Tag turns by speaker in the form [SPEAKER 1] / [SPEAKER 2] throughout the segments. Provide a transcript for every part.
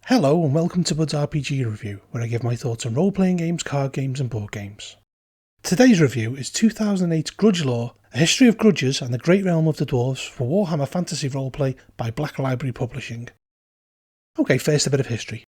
[SPEAKER 1] Hello and welcome to Bud's RPG Review, where I give my thoughts on role-playing games, card games and board games. Today's review is 2008's Grudgelore, A History of Grudges and the Great Realm of the Dwarves for Warhammer Fantasy Roleplay by Black Library Publishing. Okay, first a bit of history.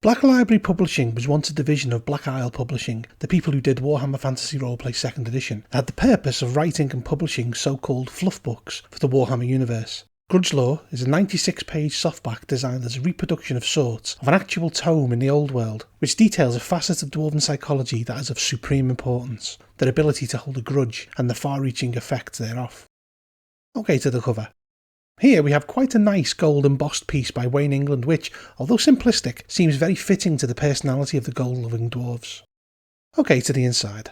[SPEAKER 1] Black Library Publishing was once a division of Black Isle Publishing, the people who did Warhammer Fantasy Roleplay 2nd edition, that had the purpose of writing and publishing so-called fluff books for the Warhammer universe. Grudgelore is a 96-page softback designed as a reproduction of sorts of an actual tome in the Old World, which details a facet of Dwarven psychology that is of supreme importance, their ability to hold a grudge and the far-reaching effects thereof. Okay, to the cover. Here we have quite a nice gold embossed piece by Wayne England which, although simplistic, seems very fitting to the personality of the gold-loving dwarves. Okay, to the inside.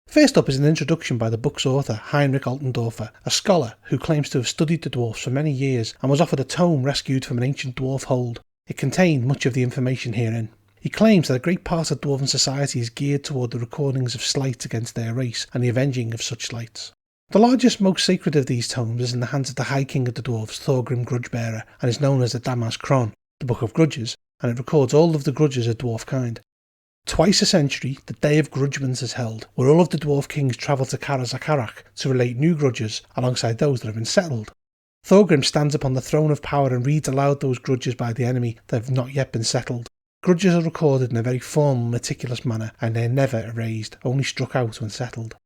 [SPEAKER 1] First up is an introduction by the book's author, Heinrich Altendorfer, a scholar who claims to have studied the dwarfs for many years and was offered a tome rescued from an ancient dwarf hold. It contained much of the information herein. He claims that a great part of Dwarven society is geared toward the recordings of slights against their race and the avenging of such slights. The largest, most sacred of these tomes is in the hands of the High King of the Dwarves, Thorgrim Grudgebearer, and is known as the Damas Cron, the Book of Grudges, and it records all of the grudges of dwarf kind. Twice a century, the Day of Grudgemans is held, where all of the dwarf kings travel to Karaz-a-Karak to relate new grudges alongside those that have been settled. Thorgrim stands upon the throne of power and reads aloud those grudges by the enemy that have not yet been settled. Grudges are recorded in a very formal, meticulous manner, and they are never erased, only struck out when settled.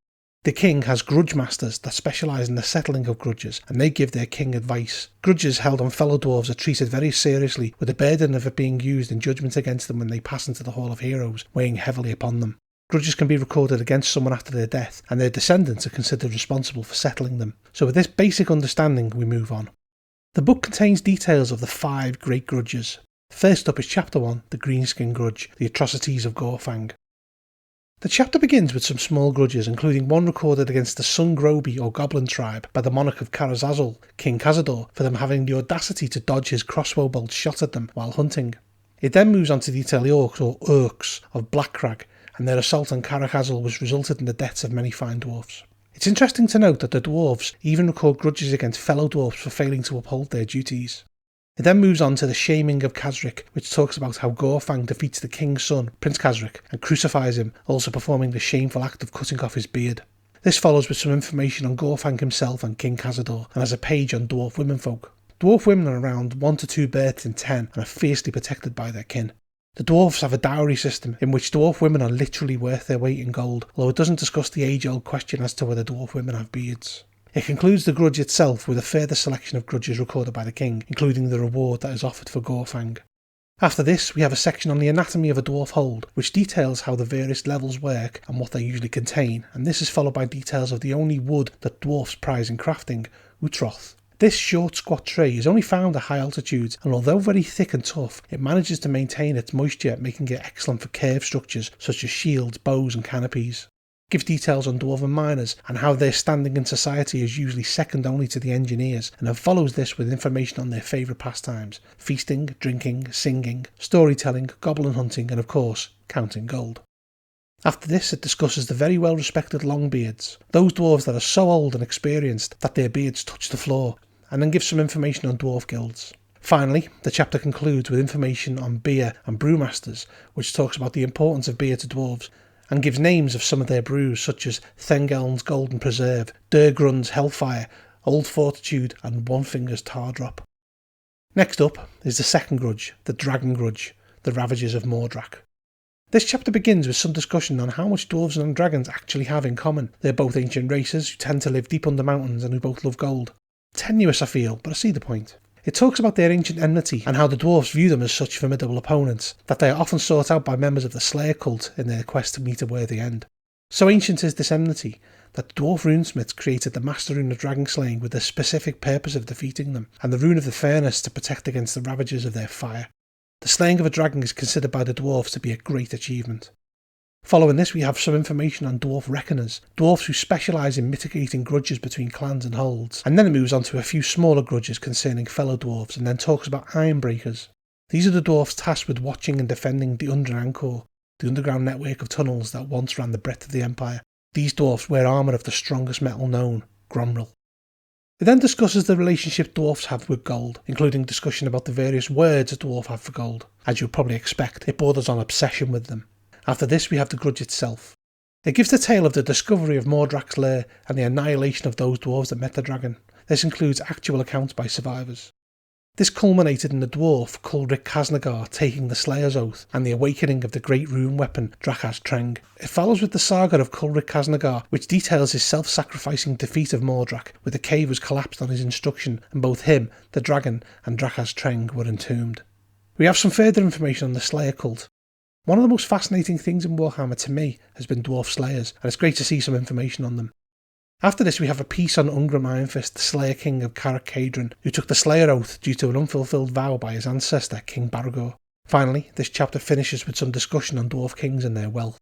[SPEAKER 1] The king has grudge masters that specialise in the settling of grudges, and they give their king advice. Grudges held on fellow dwarves are treated very seriously, with the burden of it being used in judgment against them when they pass into the Hall of Heroes, weighing heavily upon them. Grudges can be recorded against someone after their death, and their descendants are considered responsible for settling them. So with this basic understanding, we move on. The book contains details of the 5 great grudges. First up is Chapter 1, The Greenskin Grudge, The Atrocities of Gorfang. The chapter begins with some small grudges, including one recorded against the Sungrobi or Goblin tribe by the monarch of Karazazul, King Cazador, for them having the audacity to dodge his crossbow bolt shot at them while hunting. It then moves on to detail the orcs or Urks of Blackcrag, and their assault on Karazazul which resulted in the deaths of many fine dwarfs. It's interesting to note that the dwarves even record grudges against fellow dwarfs for failing to uphold their duties. It then moves on to the shaming of Khazric, which talks about how Gorfang defeats the king's son, Prince Khazric, and crucifies him, also performing the shameful act of cutting off his beard. This follows with some information on Gorfang himself and King Cazador, and has a page on dwarf womenfolk. Dwarf women are around 1 to 2 births in 10 and are fiercely protected by their kin. The dwarves have a dowry system in which dwarf women are literally worth their weight in gold, although it doesn't discuss the age-old question as to whether dwarf women have beards. It concludes the grudge itself with a further selection of grudges recorded by the king, including the reward that is offered for Gorfang. After this, we have a section on the anatomy of a dwarf hold, which details how the various levels work and what they usually contain, and this is followed by details of the only wood that dwarfs prize in crafting, Utroth. This short, squat tree is only found at high altitudes, and although very thick and tough, it manages to maintain its moisture, making it excellent for curved structures such as shields, bows and canopies. Gives details on dwarven miners and how their standing in society is usually second only to the engineers, and then follows this with information on their favourite pastimes: feasting, drinking, singing, storytelling, goblin hunting and of course, counting gold. After this it discusses the very well respected Longbeards, those dwarves that are so old and experienced that their beards touch the floor, and then gives some information on dwarf guilds. Finally, the chapter concludes with information on beer and brewmasters, which talks about the importance of beer to dwarves, and gives names of some of their brews such as Thengeln's Golden Preserve, Durgrun's Hellfire, Old Fortitude and One Finger's Tar Drop. Next up is the second grudge, the Dragon Grudge, the Ravages of Mordrak. This chapter begins with some discussion on how much dwarves and dragons actually have in common. They're both ancient races who tend to live deep under mountains and who both love gold. Tenuous I feel, but I see the point. It talks about their ancient enmity and how the dwarves view them as such formidable opponents, that they are often sought out by members of the Slayer cult in their quest to meet a worthy end. So ancient is this enmity, that the dwarf runesmiths created the Master Rune of Dragon Slaying with the specific purpose of defeating them, and the Rune of the Furnace to protect against the ravages of their fire. The slaying of a dragon is considered by the dwarves to be a great achievement. Following this we have some information on dwarf reckoners, dwarves who specialise in mitigating grudges between clans and holds, and then it moves on to a few smaller grudges concerning fellow dwarves and then talks about ironbreakers. These are the dwarves tasked with watching and defending the Underancor, the underground network of tunnels that once ran the breadth of the empire. These dwarfs wear armour of the strongest metal known, Gromril. It then discusses the relationship dwarfs have with gold, including discussion about the various words a dwarf have for gold. As you'd probably expect, it borders on obsession with them. After this we have the grudge itself. It gives the tale of the discovery of Mordrak's lair and the annihilation of those dwarves that met the dragon. This includes actual accounts by survivors. This culminated in the dwarf Kulrik Kasnagar taking the Slayer's Oath and the awakening of the great rune weapon Drakaz Treng. It follows with the saga of Kulrik Kasnagar, which details his self-sacrificing defeat of Mordrak, where the cave was collapsed on his instruction and both him, the dragon, and Drakaz Treng were entombed. We have some further information on the Slayer cult. One of the most fascinating things in Warhammer to me has been dwarf slayers, and it's great to see some information on them. After this we have a piece on Ungrim Ironfist, the Slayer King of Karak Kadron, who took the Slayer Oath due to an unfulfilled vow by his ancestor King Baragor. Finally, this chapter finishes with some discussion on dwarf kings and their wealth.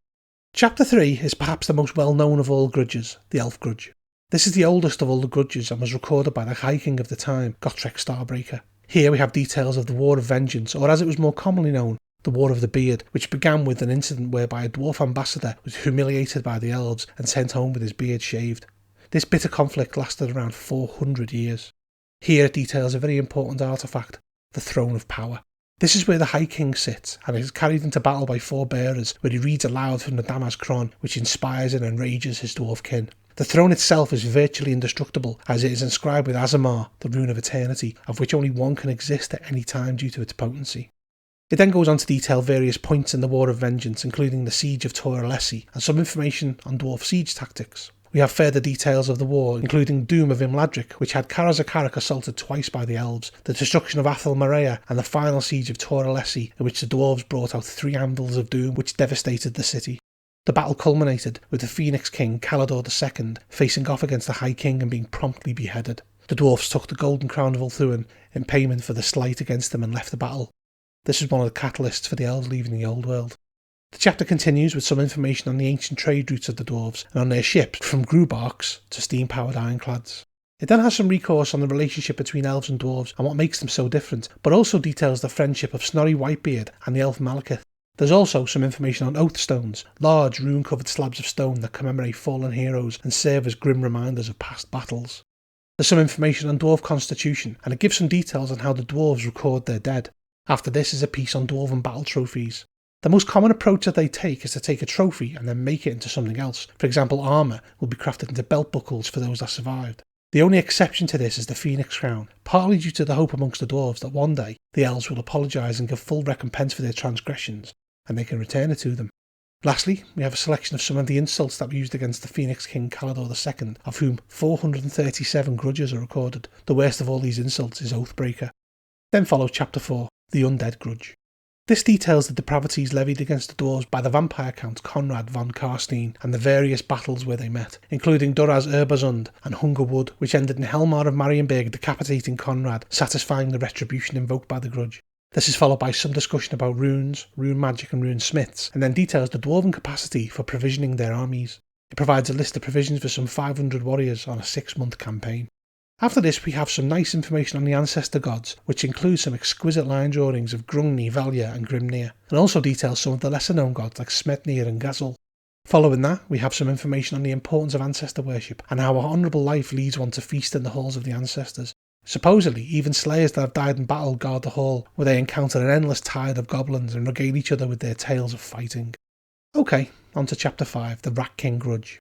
[SPEAKER 1] Chapter 3 is perhaps the most well known of all grudges, the Elf Grudge. This is the oldest of all the grudges and was recorded by the High King of the time, Gotrek Starbreaker. Here we have details of the War of Vengeance, or as it was more commonly known, the War of the Beard, which began with an incident whereby a dwarf ambassador was humiliated by the elves and sent home with his beard shaved. This bitter conflict lasted around 400 years. Here it details a very important artefact, the Throne of Power. This is where the High King sits, and it is carried into battle by 4 bearers, where he reads aloud from the Damaz Kron, which inspires and enrages his dwarf kin. The throne itself is virtually indestructible, as it is inscribed with Azamar, the Rune of Eternity, of which only one can exist at any time due to its potency. It then goes on to detail various points in the War of Vengeance, including the Siege of Tor Alessi, and some information on dwarf siege tactics. We have further details of the war, including Doom of Imladric, which had Karazakarak assaulted twice by the elves, the destruction of Athel Maria, and the final siege of Tor Alessi, in which the dwarves brought out 3 anvils of doom which devastated the city. The battle culminated with the Phoenix King Calador II facing off against the High King and being promptly beheaded. The dwarfs took the Golden Crown of Ulthuan in payment for the slight against them and left the battle. This is one of the catalysts for the elves leaving the Old World. The chapter continues with some information on the ancient trade routes of the dwarves and on their ships from Grubarks to steam-powered ironclads. It then has some recourse on the relationship between elves and dwarves and what makes them so different, but also details the friendship of Snorri Whitebeard and the elf Malekith. There's also some information on oath stones, large rune-covered slabs of stone that commemorate fallen heroes and serve as grim reminders of past battles. There's some information on dwarf constitution, and it gives some details on how the dwarves record their dead. After this is a piece on dwarven battle trophies. The most common approach that they take is to take a trophy and then make it into something else. For example, armour will be crafted into belt buckles for those that survived. The only exception to this is the Phoenix Crown, partly due to the hope amongst the dwarves that one day the elves will apologise and give full recompense for their transgressions, and they can return it to them. Lastly, we have a selection of some of the insults that were used against the Phoenix King Calador II, of whom 437 grudges are recorded. The worst of all these insults is Oathbreaker. Then follows Chapter 4, the Undead Grudge. This details the depravities levied against the dwarves by the vampire count Conrad von Karstein and the various battles where they met, including Duraz Urbazund and Hungerwood, which ended in Helmar of Marienberg decapitating Conrad, satisfying the retribution invoked by the grudge. This is followed by some discussion about runes, rune magic and rune smiths, and then details the dwarven capacity for provisioning their armies. It provides a list of provisions for some 500 warriors on a 6-month campaign. After this we have some nice information on the ancestor gods, which includes some exquisite line drawings of Grungni, Valya and Grimnir, and also details some of the lesser known gods like Smetnir and Gazul. Following that, we have some information on the importance of ancestor worship and how a honourable life leads one to feast in the halls of the ancestors. Supposedly, even slayers that have died in battle guard the hall, where they encounter an endless tide of goblins and regale each other with their tales of fighting. Okay, on to Chapter 5, the Rat King Grudge.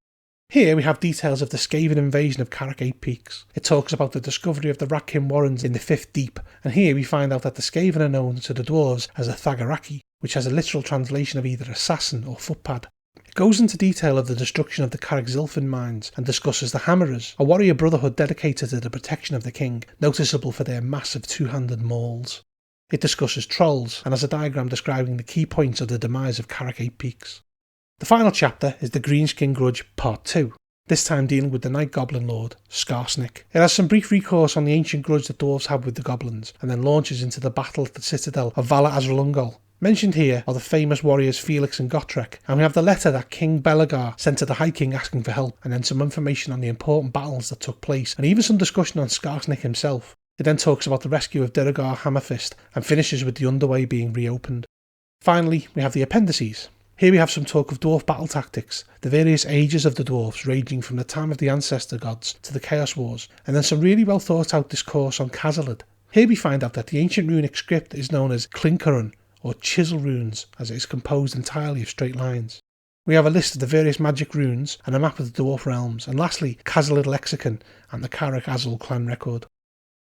[SPEAKER 1] Here we have details of the Skaven invasion of Karak 8 Peaks. It talks about the discovery of the Ratkin Warrens in the 5th Deep, and here we find out that the Skaven are known to the dwarves as a Thagaraki, which has a literal translation of either assassin or footpad. It goes into detail of the destruction of the Karak Zilfin mines and discusses the Hammerers, a warrior brotherhood dedicated to the protection of the king, noticeable for their massive 2-handed mauls. It discusses trolls and has a diagram describing the key points of the demise of Karak 8 Peaks. The final chapter is the Greenskin Grudge Part 2, this time dealing with the Night Goblin Lord, Skarsnik. It has some brief recourse on the ancient grudge that dwarves have with the goblins, and then launches into the battle at the citadel of Vala Azralungol. Mentioned here are the famous warriors Felix and Gotrek, and we have the letter that King Belagar sent to the High King asking for help, and then some information on the important battles that took place, and even some discussion on Skarsnik himself. It then talks about the rescue of Dirigar Hammerfist, and finishes with the Underway being reopened. Finally, we have the appendices. Here we have some talk of dwarf battle tactics, the various ages of the dwarves ranging from the time of the ancestor gods to the Chaos Wars, and then some really well thought out discourse on Casalid. Here we find out that the ancient runic script is known as Clinkerun, or chisel runes, as it is composed entirely of straight lines. We have a list of the various magic runes and a map of the dwarf realms, and lastly Casalid lexicon and the Carrick Azul clan record.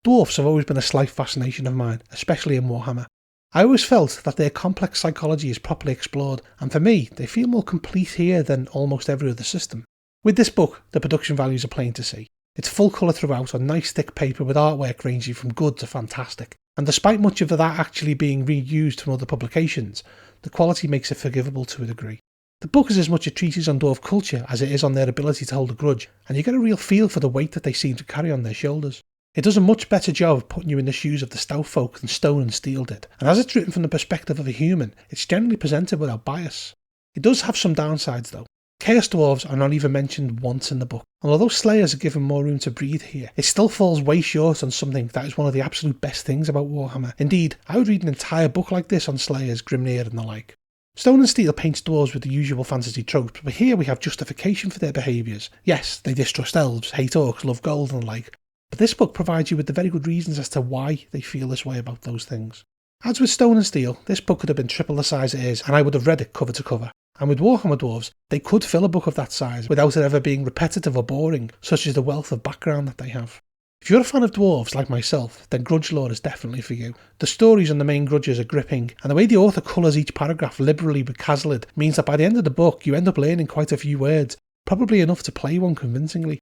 [SPEAKER 1] Dwarfs have always been a slight fascination of mine, especially in Warhammer. I always felt that their complex psychology is properly explored, and for me, they feel more complete here than almost every other system. With this book, the production values are plain to see. It's full colour throughout on nice thick paper with artwork ranging from good to fantastic, and despite much of that actually being reused from other publications, the quality makes it forgivable to a degree. The book is as much a treatise on dwarf culture as it is on their ability to hold a grudge, and you get a real feel for the weight that they seem to carry on their shoulders. It does a much better job of putting you in the shoes of the stout folk than Stone and Steel did, and as it's written from the perspective of a human, it's generally presented without bias. It does have some downsides though. Chaos Dwarves are not even mentioned once in the book, and although Slayers are given more room to breathe here, it still falls way short on something that is one of the absolute best things about Warhammer. Indeed, I would read an entire book like this on Slayers, Grimnir and the like. Stone and Steel paints dwarves with the usual fantasy tropes, but here we have justification for their behaviours. Yes, they distrust elves, hate orcs, love gold and the like, but this book provides you with the very good reasons as to why they feel this way about those things. As with Stone and Steel, this book could have been triple the size it is, and I would have read it cover to cover. And with Warhammer Dwarves, they could fill a book of that size without it ever being repetitive or boring, such as the wealth of background that they have. If you're a fan of dwarves like myself, then Grudgelore is definitely for you. The stories on the main grudges are gripping, and the way the author colours each paragraph liberally with Casalid means that by the end of the book you end up learning quite a few words, probably enough to play one convincingly.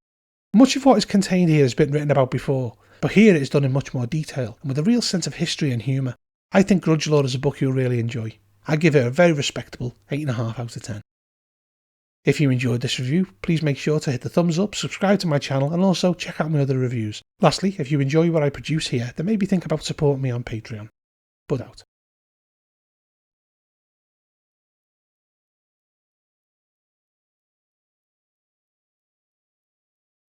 [SPEAKER 1] Much of what is contained here has been written about before, but here it is done in much more detail, and with a real sense of history and humour. I think Grudgelore is a book you'll really enjoy. I give it a very respectable 8.5 out of 10. If you enjoyed this review, please make sure to hit the thumbs up, subscribe to my channel, and also check out my other reviews. Lastly, if you enjoy what I produce here, then maybe think about supporting me on Patreon. Bud out.